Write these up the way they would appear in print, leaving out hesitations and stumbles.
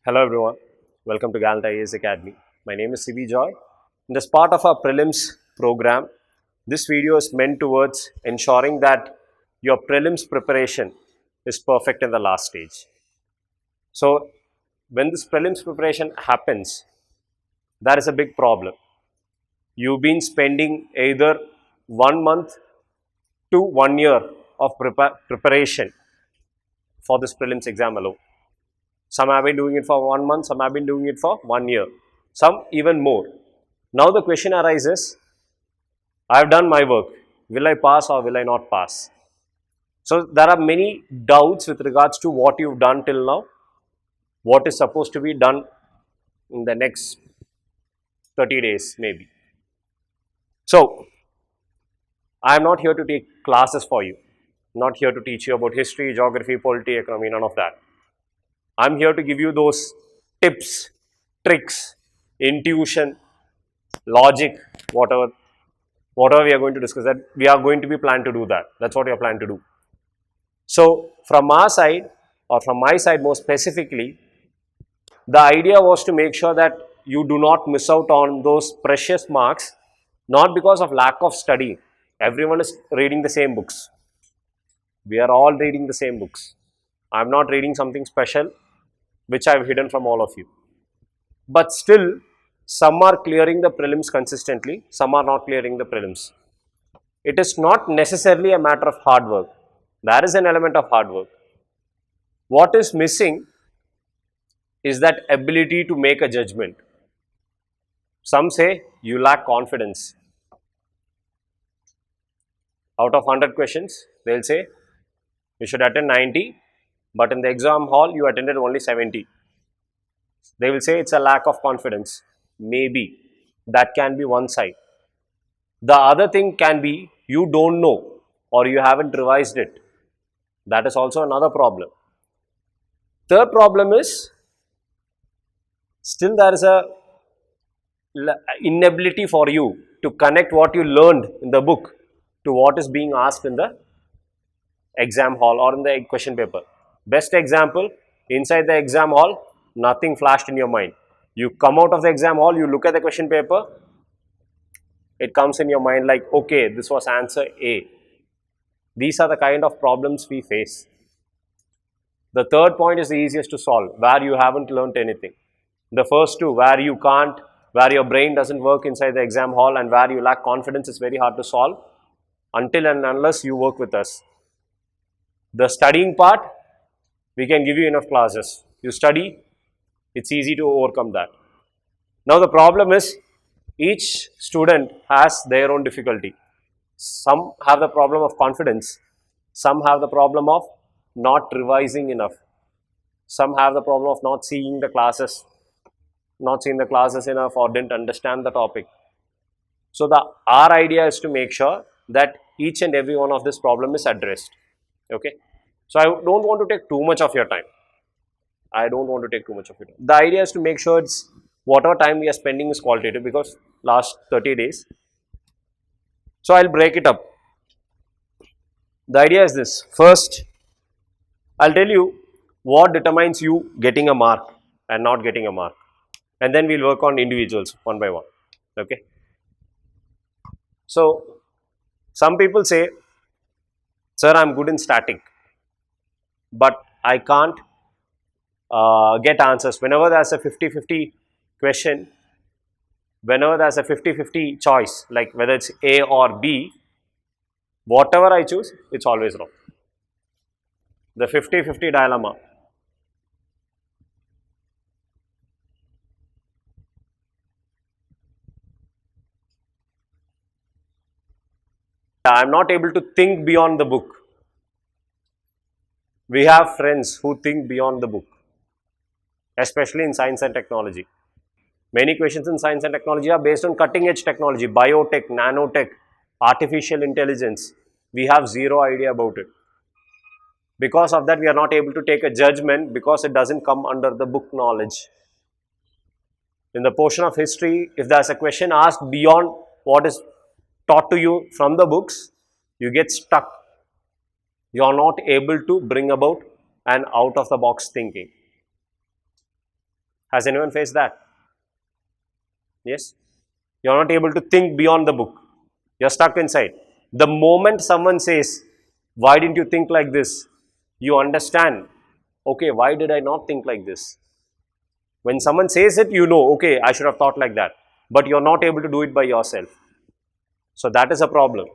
Hello everyone, welcome to Gallant IAS Academy. My name is CV Joy. And as part of our prelims program, this video is meant towards ensuring that your prelims preparation is perfect in the last stage. So, when this prelims preparation happens, that is a big problem. You've been spending either 1 month to 1 year of preparation for this prelims exam alone. Some have been doing it for 1 month, some have been doing it for 1 year, some even more. Now the question arises, I have done my work, will I pass or will I not pass? So there are many doubts with regards to what you've done till now, what is supposed to be done in the next 30 days maybe. So I am not here to take classes for you, not here to teach you about history, geography, polity, economy, none of that. I'm here to give you those tips, tricks, intuition, logic, whatever we are going to discuss, that we are going to be planned to do that. That's what we are planned to do. So from our side, or from my side more specifically, the idea was to make sure that you do not miss out on those precious marks, not because of lack of study. Everyone is reading the same books. We are all reading the same books. I'm not reading something special which I've hidden from all of you. But still, some are clearing the prelims consistently, some are not clearing the prelims. It is not necessarily a matter of hard work. There is an element of hard work. What is missing is that ability to make a judgment. Some say you lack confidence. Out of 100 questions, they'll say you should attend 90, but in the exam hall you attended only 70. They will say it's a lack of confidence. Maybe that can be one side. The other thing can be you don't know or you haven't revised it. That is also another problem. Third problem is still there is a inability for you to connect what you learned in the book to what is being asked in the exam hall or in the question paper. Best example, inside the exam hall, nothing flashed in your mind. You come out of the exam hall, you look at the question paper, it comes in your mind like, okay, this was answer A. These are the kind of problems we face. The third point is the easiest to solve, where you haven't learnt anything. The first two, where you can't, where your brain doesn't work inside the exam hall and where you lack confidence, is very hard to solve until and unless you work with us. The studying part, we can give you enough classes. You study, it's easy to overcome that. Now the problem is, each student has their own difficulty. Some have the problem of confidence. Some have the problem of not revising enough. Some have the problem of not seeing the classes enough or didn't understand the topic. So our idea is to make sure that each and every one of this problem is addressed. Okay. So I don't want to take too much of your time. The idea is to make sure it's whatever time we are spending is qualitative, because last 30 days. So I'll break it up. The idea is this. First, I'll tell you what determines you getting a mark and not getting a mark. And then we'll work on individuals one by one. Okay. So some people say, sir, I'm good in static, but I can't get answers. Whenever there's a 50-50 question, whenever there's a 50-50 choice, like whether it's A or B, whatever I choose, it's always wrong. The 50-50 dilemma. I'm not able to think beyond the book. We have friends who think beyond the book, especially in science and technology. Many questions in science and technology are based on cutting edge technology, biotech, nanotech, artificial intelligence. We have zero idea about it. Because of that, we are not able to take a judgment because it doesn't come under the book knowledge. In the portion of history, if there's a question asked beyond what is taught to you from the books, you get stuck. You are not able to bring about an out of the box thinking. Has anyone faced that? Yes? You're not able to think beyond the book. You're stuck inside. The moment someone says, why didn't you think like this? You understand, okay, why did I not think like this? When someone says it, you know, okay, I should have thought like that. But you're not able to do it by yourself. So that is a problem.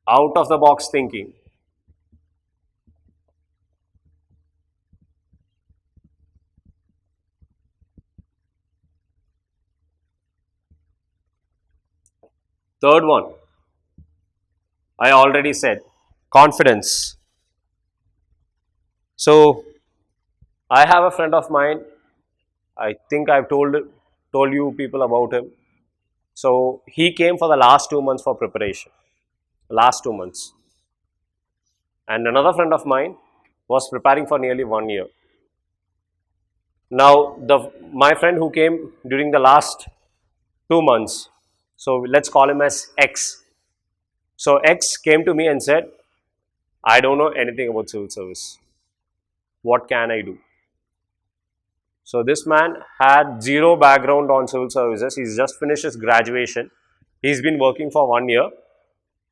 Out of the box thinking. Third one, I already said, confidence. So I have a friend of mine. I think I've told you people about him. So he came for the last 2 months for preparation. Last 2 months. And another friend of mine was preparing for nearly 1 year. Now, my friend who came during the last 2 months, so let's call him as X. So X came to me and said, I don't know anything about civil service. What can I do? So this man had zero background on civil services. He's just finished his graduation. He's been working for 1 year.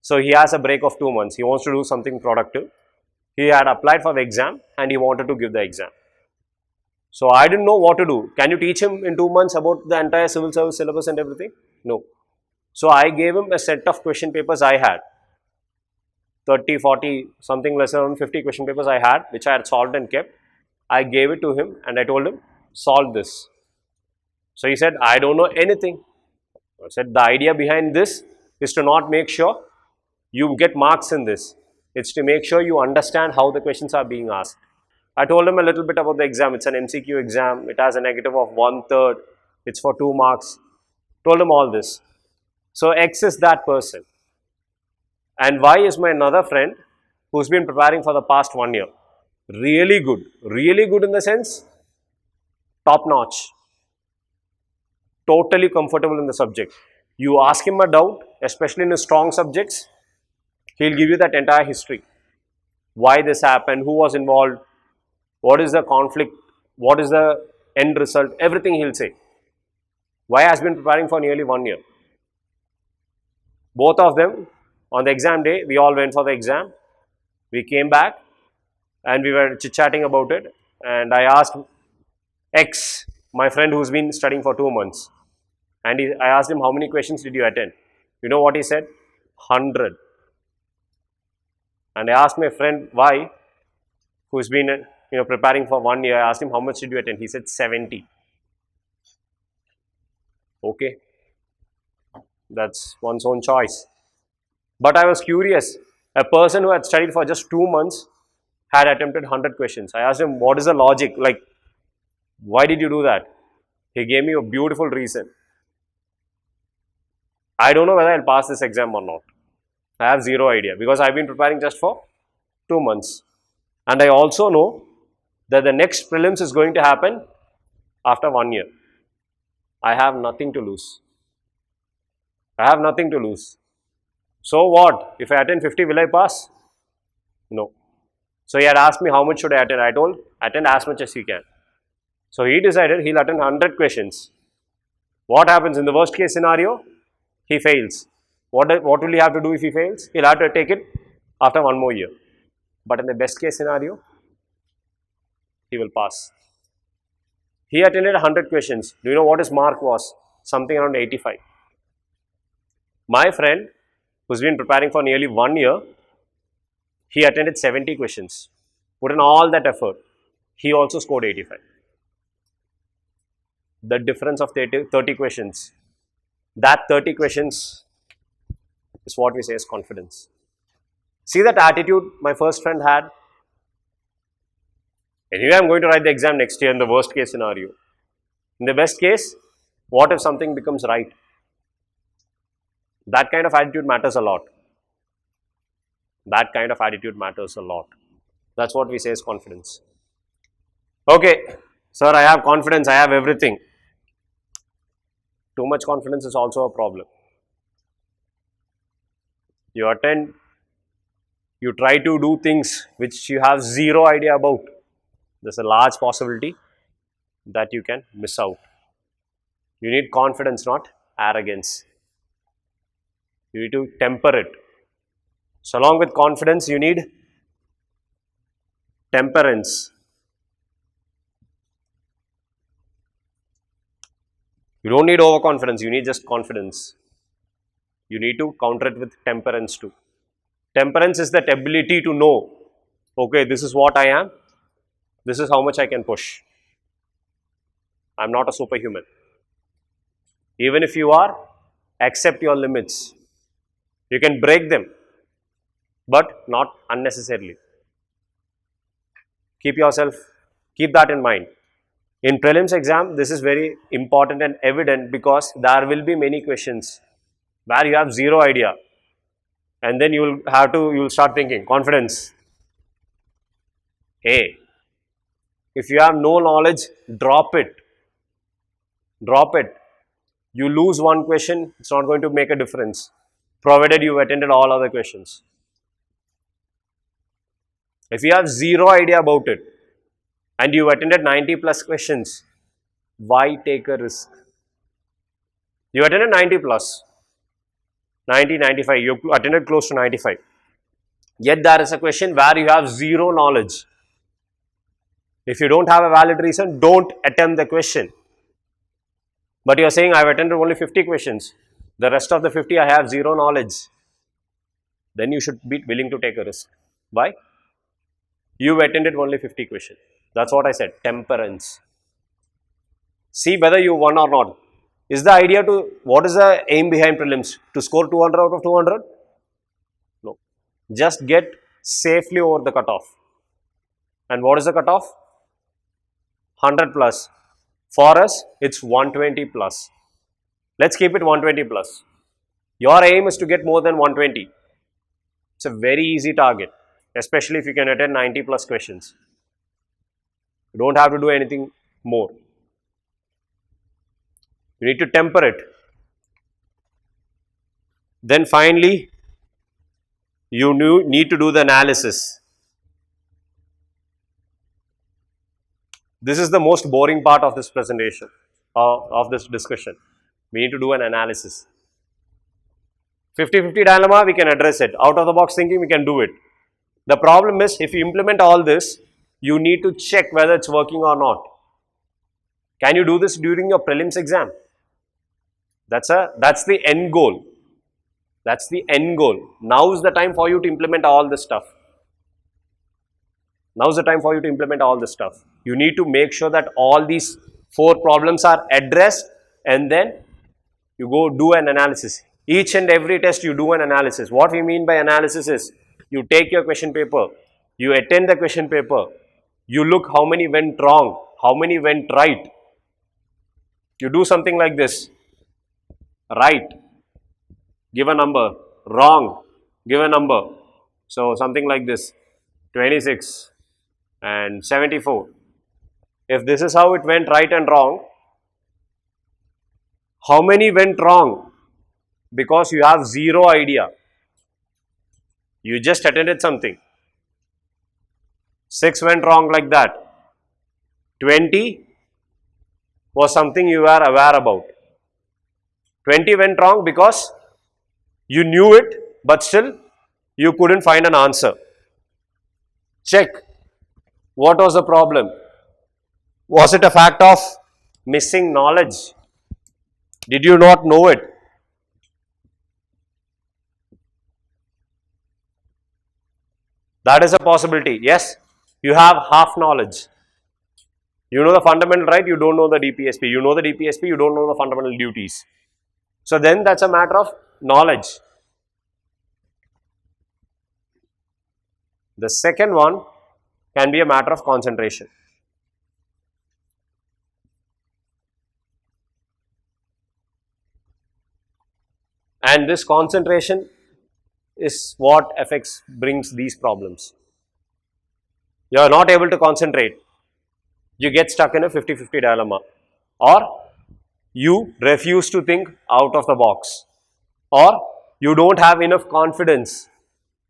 So he has a break of 2 months. He wants to do something productive. He had applied for the exam and he wanted to give the exam. So I didn't know what to do. Can you teach him in 2 months about the entire civil service syllabus and everything? No. So I gave him a set of question papers I had. 30, 40, something less than 50 question papers I had, which I had solved and kept. I gave it to him and I told him, solve this. So he said, I don't know anything. I said, the idea behind this is to not make sure you get marks in this. It's to make sure you understand how the questions are being asked. I told him a little bit about the exam. It's an MCQ exam. It has a negative of 1/3. It's for 2 marks. Told him all this. So X is that person. And Y is my another friend who's been preparing for the past 1 year. Really good. Really good in the sense, top notch. Totally comfortable in the subject. You ask him a doubt, especially in his strong subjects, he'll give you that entire history. Why this happened, who was involved, what is the conflict, what is the end result, everything he'll say. Y has been preparing for nearly 1 year. Both of them, on the exam day, we all went for the exam. We came back and we were chit-chatting about it. And I asked X, my friend who's been studying for 2 months, and I asked him, how many questions did you attend? You know what he said? 100. And I asked my friend Y, who's been preparing for 1 year, I asked him, how much did you attend? He said 70. Okay, that's one's own choice. But I was curious. A person who had studied for just 2 months had attempted 100 questions. I asked him, what is the logic? Like, why did you do that? He gave me a beautiful reason. I don't know whether I'll pass this exam or not. I have zero idea because I've been preparing just for 2 months. And I also know that the next prelims is going to happen after 1 year. I have nothing to lose. I have nothing to lose. So what? If I attend 50, will I pass? No. So he had asked me how much should I attend. I told, attend as much as you can. So he decided he'll attend 100 questions. What happens in the worst case scenario? He fails. What will he have to do if he fails? He'll have to take it after 1 more year. But in the best case scenario, he will pass. He attended 100 questions. Do you know what his mark was? Something around 85. My friend, who's been preparing for nearly 1 year, he attended 70 questions. Put in all that effort. He also scored 85. The difference of 30 questions. That 30 questions is what we say is confidence. See that attitude my first friend had? Anyway, I'm going to write the exam next year in the worst case scenario. In the best case, what if something becomes right? That kind of attitude matters a lot. That kind of attitude matters a lot. That's what we say is confidence. Okay, sir, I have confidence, I have everything. Too much confidence is also a problem. You attend, you try to do things which you have zero idea about. There's a large possibility that you can miss out. You need confidence, not arrogance. You need to temper it. So along with confidence, you need temperance. You don't need overconfidence, you need just confidence. You need to counter it with temperance too. Temperance is that ability to know, okay, this is what I am, this is how much I can push. I'm not a superhuman. Even if you are, accept your limits. You can break them, but not unnecessarily. Keep that in mind. In prelims exam, this is very important and evident because there will be many questions where you have zero idea. And then you'll start thinking, confidence. Hey, if you have no knowledge, drop it. Drop it. You lose one question, it's not going to make a difference, provided you've attended all other questions. If you have zero idea about it, and you've attended 90 plus questions, why take a risk? You attended 90 plus, 90, 95, you attended close to 95. Yet there is a question where you have zero knowledge. If you don't have a valid reason, don't attempt the question. But you are saying, I have attended only 50 questions. The rest of the 50, I have zero knowledge. Then you should be willing to take a risk. Why? You attended only 50 questions. That's what I said, temperance. See whether you won or not. Is the idea to, what is the aim behind prelims? To score 200 out of 200? No. Just get safely over the cutoff. And what is the cutoff? 100 plus. For us, it's 120 plus. Let's keep it 120 plus. Your aim is to get more than 120. It's a very easy target, especially if you can attend 90 plus questions. You don't have to do anything more. You need to temper it. Then finally, you need to do the analysis. This is the most boring part of this presentation, of this discussion. We need to do an analysis. 50-50 dilemma, we can address it. Out of the box thinking, we can do it. The problem is, if you implement all this, you need to check whether it's working or not. Can you do this during your prelims exam? That's the end goal. That's the end goal. Now is the time for you to implement all this stuff. Now is the time for you to implement all this stuff. You need to make sure that all these 4 problems are addressed, and then you go do an analysis. Each and every test you do an analysis. What we mean by analysis is, you take your question paper, you attend the question paper, you look how many went wrong, how many went right. You do something like this. Right, give a number. Wrong, give a number. So something like this, 26 and 74. If this is how it went right and wrong, how many went wrong? Because you have zero idea. You just attended something. 6 went wrong like that. 20 was something you were aware about. 20 went wrong because you knew it, but still you couldn't find an answer. Check. What was the problem? Was it a fact of missing knowledge? Did you not know it? That is a possibility. Yes, you have half knowledge. You know the fundamental, right? You don't know the DPSP. You know the DPSP, you don't know the fundamental duties. So then that's a matter of knowledge. The second one can be a matter of concentration. And this concentration is what brings these problems. You are not able to concentrate. You get stuck in a 50-50 dilemma. Or you refuse to think out of the box. Or you don't have enough confidence.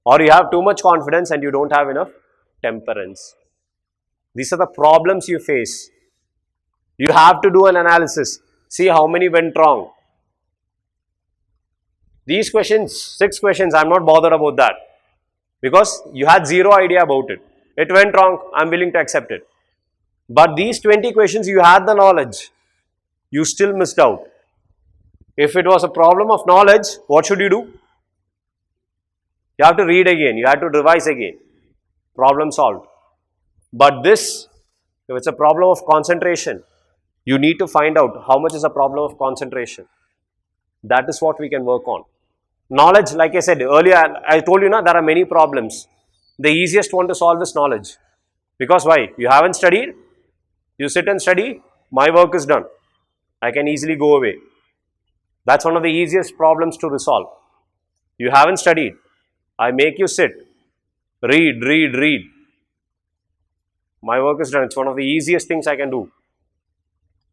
Or you have too much confidence and you don't have enough temperance. These are the problems you face. You have to do an analysis. See how many went wrong. These questions, 6 questions, I'm not bothered about that. Because you had zero idea about it. It went wrong, I'm willing to accept it. But these 20 questions, you had the knowledge. You still missed out. If it was a problem of knowledge, what should you do? You have to read again, you have to revise again. Problem solved. But this, if it's a problem of concentration, you need to find out how much is a problem of concentration. That is what we can work on. Knowledge, like I said earlier, I told you now there are many problems. The easiest one to solve is knowledge. Because why? You haven't studied, you sit and study, my work is done. I can easily go away. That's one of the easiest problems to resolve. You haven't studied, I make you sit, read. My work is done. It's one of the easiest things I can do.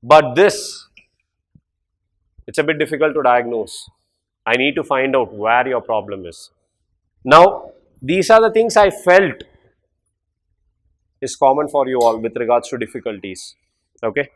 But this, it's a bit difficult to diagnose. I need to find out where your problem is. Now, these are the things I felt is common for you all with regards to difficulties. Okay.